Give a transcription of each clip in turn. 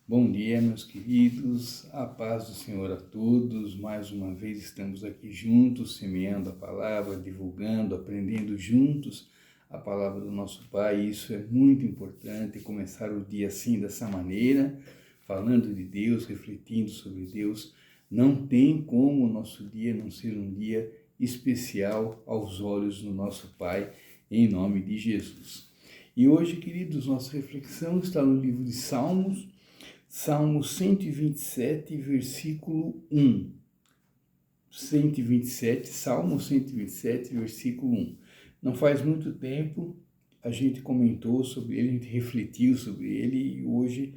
Bom dia, meus queridos, a paz do Senhor a todos. Mais uma vez estamos aqui juntos, semeando a palavra, divulgando, aprendendo juntos a palavra do nosso Pai. Isso é muito importante, começar o dia assim, dessa maneira, falando de Deus, refletindo sobre Deus. Não tem como o nosso dia não ser um dia especial aos olhos do nosso Pai, em nome de Jesus. E hoje, queridos, nossa reflexão está no livro de Salmos, Salmo 127, versículo 1. 127, Salmo 127, versículo 1. Não faz muito tempo a gente comentou sobre ele, a gente refletiu sobre ele e hoje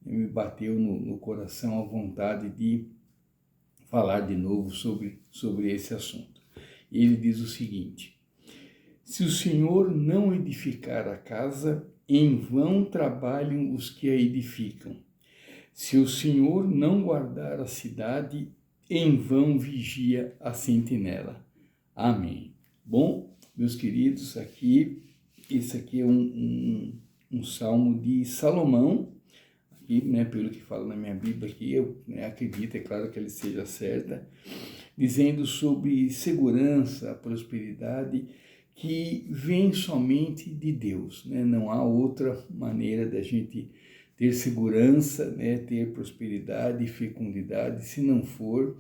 me bateu no coração a vontade de falar de novo sobre esse assunto. Ele diz o seguinte: se o Senhor não edificar a casa, em vão trabalham os que a edificam. Se o Senhor não guardar a cidade, em vão vigia a sentinela. Amém. Bom, meus queridos, esse aqui é um salmo de Salomão, aqui, pelo que fala na minha Bíblia aqui, eu acredito, é claro que ele seja certa, dizendo sobre segurança, prosperidade, que vem somente de Deus, Não há outra maneira da gente ter segurança, ter prosperidade e fecundidade, se não for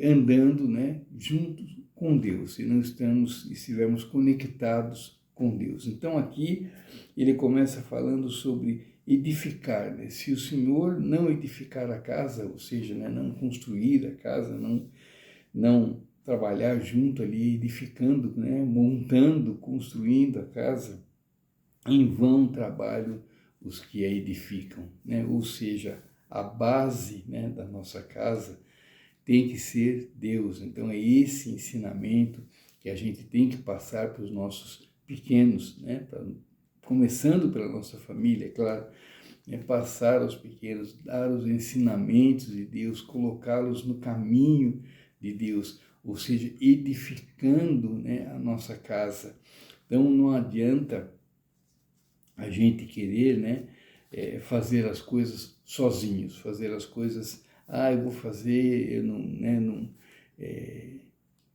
andando, juntos com Deus, se não estivermos conectados com Deus. Então aqui ele começa falando sobre edificar, se o Senhor não edificar a casa, ou seja, não construir a casa, não trabalhar junto ali, edificando, montando, construindo a casa, em vão trabalho os que a edificam, Ou seja, a base, da nossa casa tem que ser Deus. Então é esse ensinamento que a gente tem que passar para os nossos pequenos, começando pela nossa família, é claro, passar aos pequenos, dar os ensinamentos de Deus, colocá-los no caminho de Deus, ou seja, edificando, a nossa casa. Então não adianta a gente querer, fazer as coisas sozinhos, fazer as coisas, eu vou fazer, eu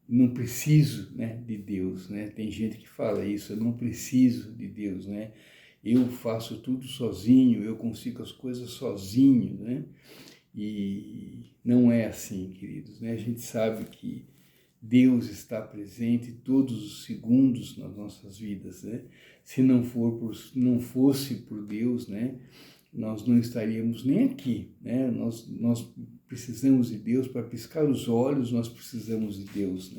não preciso, de Deus, Tem gente que fala isso, eu não preciso de Deus, Eu faço tudo sozinho, eu consigo as coisas sozinho, E não é assim, queridos, A gente sabe que Deus está presente todos os segundos nas nossas vidas, Se não fosse por Deus, nós não estaríamos nem aqui, Nós precisamos de Deus para piscar os olhos, nós precisamos de Deus,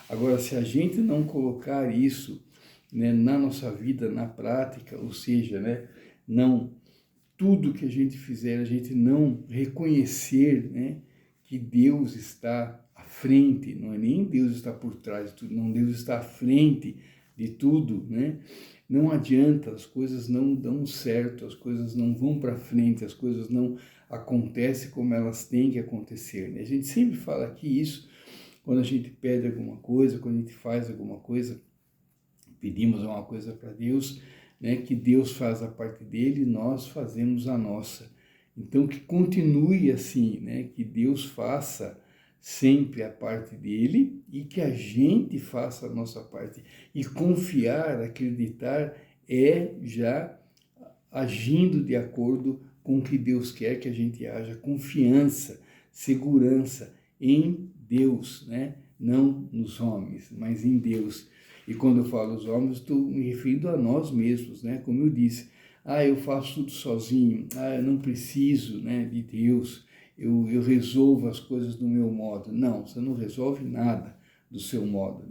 Agora, se a gente não colocar isso, na nossa vida, na prática, ou seja, não tudo que a gente fizer, a gente não reconhecer, que Deus está à frente, não é nem Deus está por trás de tudo, não, Deus está à frente de tudo, Não adianta, as coisas não dão certo, as coisas não vão para frente, as coisas não acontecem como elas têm que acontecer, A gente sempre fala aqui isso, quando a gente pede alguma coisa, quando a gente faz alguma coisa, pedimos uma coisa para Deus, que Deus faz a parte dele e nós fazemos a nossa. Então, que continue assim, que Deus faça sempre a parte dele e que a gente faça a nossa parte. E confiar, acreditar, é já agindo de acordo com o que Deus quer que a gente haja. Confiança, segurança em Deus, Não nos homens, mas em Deus. E quando eu falo os homens, estou me referindo a nós mesmos, Como eu disse, eu faço tudo sozinho, eu não preciso, de Deus, eu resolvo as coisas do meu modo. Não, você não resolve nada do seu modo,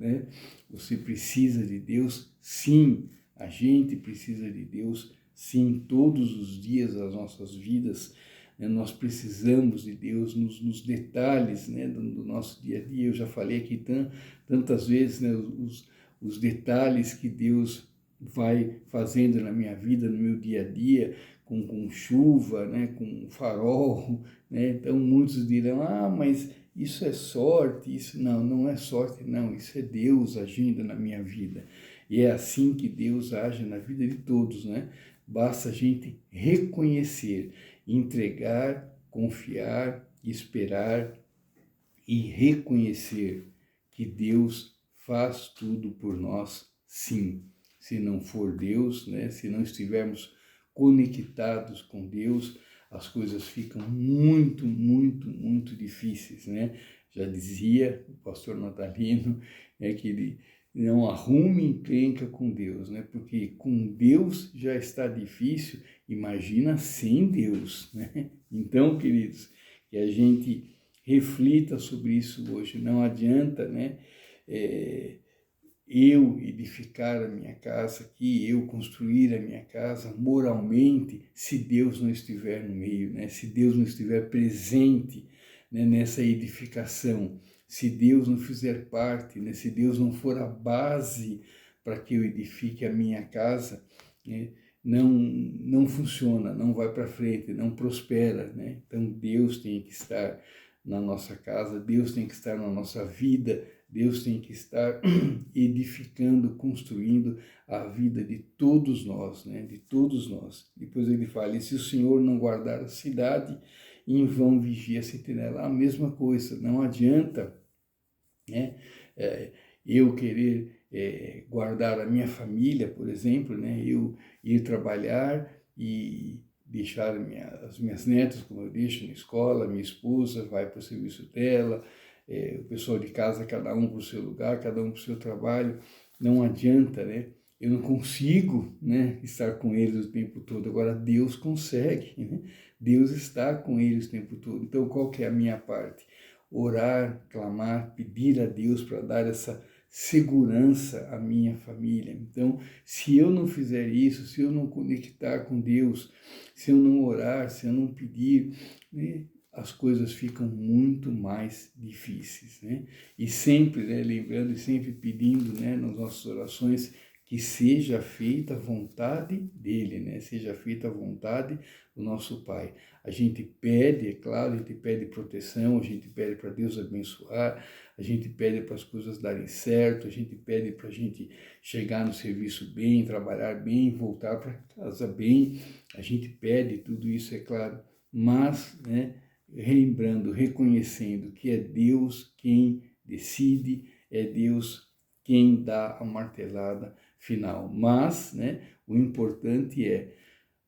Você precisa de Deus, sim, a gente precisa de Deus, sim, todos os dias das nossas vidas, nós precisamos de Deus nos detalhes, do nosso dia a dia. Eu já falei aqui tantas vezes, os detalhes que Deus vai fazendo na minha vida, no meu dia a dia, com chuva, com farol, Então muitos dirão, mas isso é sorte, isso não é sorte, não, isso é Deus agindo na minha vida. E é assim que Deus age na vida de todos, Basta a gente reconhecer. entregar, confiar, esperar e reconhecer que Deus faz tudo por nós, sim. Se não for Deus, né, se não estivermos conectados com Deus, as coisas ficam muito, muito, muito difíceis, né? Já dizia o pastor Natalino, né, que ele não arrume encrenca com Deus, né? Porque com Deus já está difícil, imagina sem Deus, né? Então, queridos, que a gente reflita sobre isso hoje. Não adianta, né? Eu edificar a minha casa aqui, eu construir a minha casa moralmente, se Deus não estiver no meio, né? Se Deus não estiver presente, né, nessa edificação, se Deus não fizer parte, né, se Deus não for a base para que eu edifique a minha casa, né, não funciona, não vai para frente, não prospera, né? Então Deus tem que estar na nossa casa, Deus tem que estar na nossa vida, Deus tem que estar edificando, construindo a vida de todos nós, né? De todos nós. Depois ele fala, e se o Senhor não guardar a cidade, em vão vigia a sentinela. A mesma coisa, não adianta, né? Eu querer guardar a minha família, por exemplo, né? Eu ir trabalhar e deixar as minhas netas, como eu deixo na escola, minha esposa vai para o serviço dela, o pessoal de casa, cada um para o seu lugar, cada um para o seu trabalho. Não adianta, né? Eu não consigo, né, estar com eles o tempo todo. Agora, Deus consegue, né? Deus está com eles o tempo todo. Então, qual que é a minha parte? Orar, clamar, pedir a Deus para dar essa segurança à minha família. Então, se eu não fizer isso, se eu não conectar com Deus, se eu não orar, se eu não pedir, né, as coisas ficam muito mais difíceis, né? E sempre, né, lembrando e sempre pedindo, né, nas nossas orações, que seja feita a vontade dele, né? Seja feita a vontade do nosso Pai. A gente pede, é claro, a gente pede proteção, a gente pede para Deus abençoar, a gente pede para as coisas darem certo, a gente pede para a gente chegar no serviço bem, trabalhar bem, voltar para casa bem, a gente pede tudo isso, é claro, mas, né, lembrando, reconhecendo que é Deus quem decide, é Deus quem dá a martelada final. Mas, né, o importante é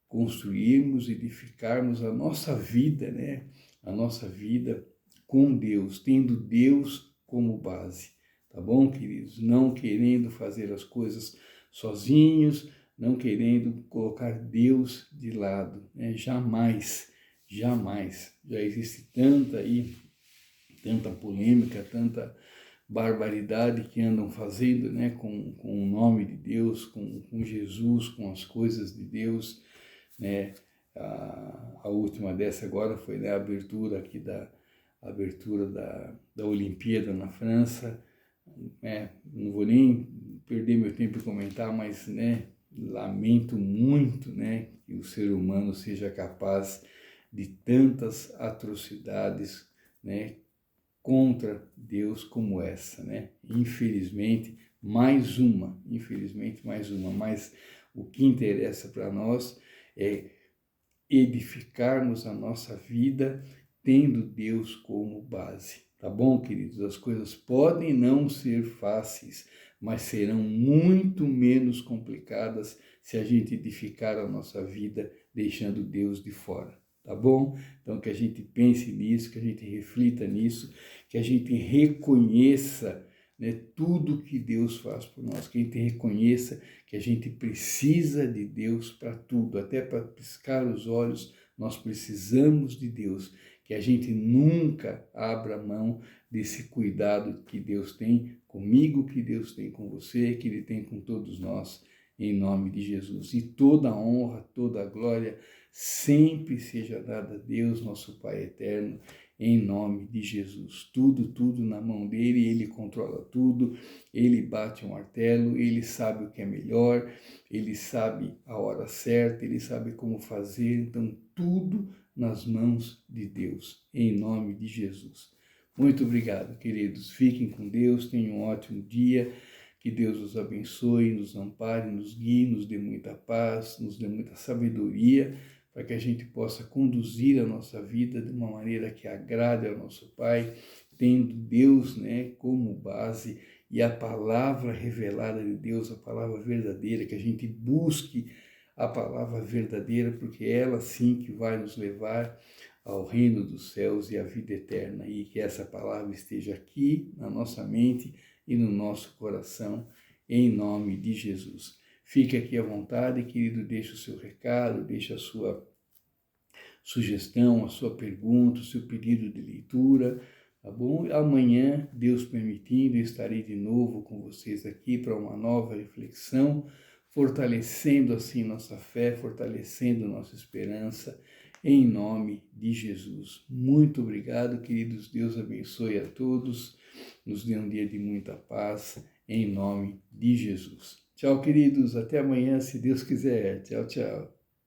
construirmos, edificarmos a nossa vida, né, a nossa vida com Deus, tendo Deus como base, tá bom, queridos? Não querendo fazer as coisas sozinhos, não querendo colocar Deus de lado, né? Jamais, jamais. Já existe tanta polêmica, tanta barbaridade que andam fazendo, né, com o nome de Deus, com Jesus, com as coisas de Deus, né? A última dessa agora foi, né, a abertura aqui da Olimpíada na França, né? Não vou nem perder meu tempo em comentar, mas, né, lamento muito, né, que o ser humano seja capaz de tantas atrocidades, né, contra Deus como essa, né? Infelizmente, mais uma, mas o que interessa para nós é edificarmos a nossa vida tendo Deus como base, tá bom, queridos? As coisas podem não ser fáceis, mas serão muito menos complicadas se a gente edificar a nossa vida deixando Deus de fora. Tá bom? Então, que a gente pense nisso, que a gente reflita nisso, que a gente reconheça, né, tudo que Deus faz por nós, que a gente reconheça que a gente precisa de Deus para tudo, até para piscar os olhos, nós precisamos de Deus, que a gente nunca abra mão desse cuidado que Deus tem comigo, que Deus tem com você, que Ele tem com todos nós, em nome de Jesus. E toda a honra, toda a glória sempre seja dada a Deus, nosso Pai eterno, em nome de Jesus. Tudo na mão dele, ele controla tudo, ele bate o martelo, ele sabe o que é melhor, ele sabe a hora certa, ele sabe como fazer, então tudo nas mãos de Deus, em nome de Jesus. Muito obrigado, queridos. Fiquem com Deus, tenham um ótimo dia. Que Deus os abençoe, nos ampare, nos guie, nos dê muita paz, nos dê muita sabedoria, para que a gente possa conduzir a nossa vida de uma maneira que agrade ao nosso Pai, tendo Deus, né, como base e a palavra revelada de Deus, a palavra verdadeira, que a gente busque a palavra verdadeira, porque é ela sim que vai nos levar ao reino dos céus e à vida eterna, e que essa palavra esteja aqui na nossa mente e no nosso coração, em nome de Jesus. Fique aqui à vontade, querido, deixe o seu recado, deixe a sua sugestão, a sua pergunta, o seu pedido de leitura, tá bom? Amanhã, Deus permitindo, eu estarei de novo com vocês aqui para uma nova reflexão, fortalecendo assim nossa fé, fortalecendo nossa esperança, em nome de Jesus. Muito obrigado, queridos. Deus abençoe a todos, nos dê um dia de muita paz, em nome de Jesus. Tchau, queridos. Até amanhã, se Deus quiser. Tchau, tchau.